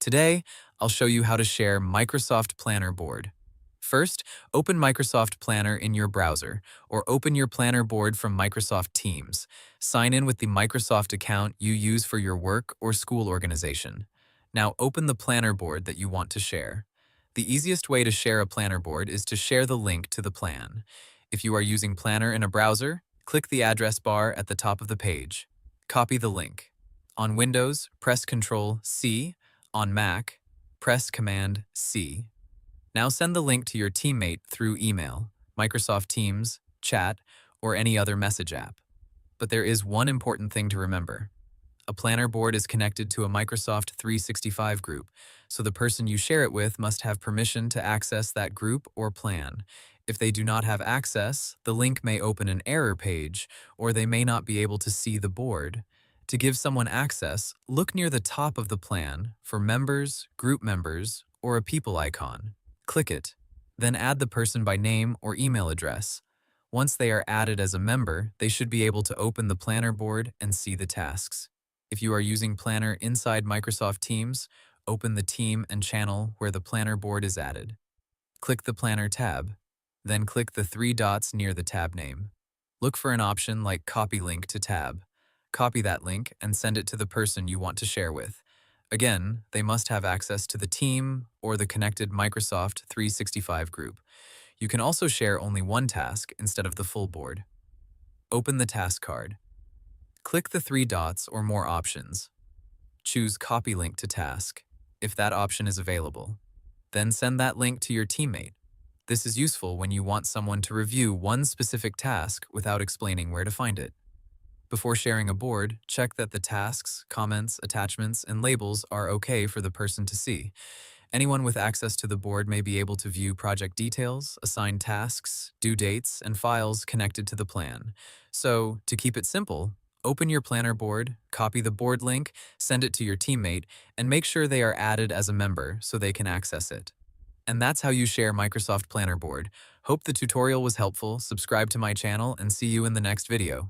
Today, I'll show you how to share Microsoft Planner board. First, open Microsoft Planner in your browser, or open your Planner board from Microsoft Teams. Sign in with the Microsoft account you use for your work or school organization. Now open the Planner board that you want to share. The easiest way to share a Planner board is to share the link to the plan. If you are using Planner in a browser, click the address bar at the top of the page. Copy the link. On Windows, press Ctrl+C. On Mac, press Command+C. Now send the link to your teammate through email, Microsoft Teams, chat, or any other message app. But there is one important thing to remember. A Planner board is connected to a Microsoft 365 group, so the person you share it with must have permission to access that group or plan. If they do not have access, the link may open an error page, or they may not be able to see the board. To give someone access, look near the top of the plan for members, group members, or a people icon. Click it, then add the person by name or email address. Once they are added as a member, they should be able to open the Planner board and see the tasks. If you are using Planner inside Microsoft Teams, open the team and channel where the Planner board is added. Click the Planner tab, then click the three dots near the tab name. Look for an option like Copy Link to Tab. Copy that link and send it to the person you want to share with. Again, they must have access to the team or the connected Microsoft 365 group. You can also share only one task instead of the full board. Open the task card. Click the three dots or more options. Choose Copy Link to Task, if that option is available. Then send that link to your teammate. This is useful when you want someone to review one specific task without explaining where to find it. Before sharing a board, check that the tasks, comments, attachments, and labels are okay for the person to see. Anyone with access to the board may be able to view project details, assign tasks, due dates, and files connected to the plan. So, to keep it simple, open your Planner board, copy the board link, send it to your teammate, and make sure they are added as a member so they can access it. And that's how you share Microsoft Planner board. Hope the tutorial was helpful. Subscribe to my channel and see you in the next video.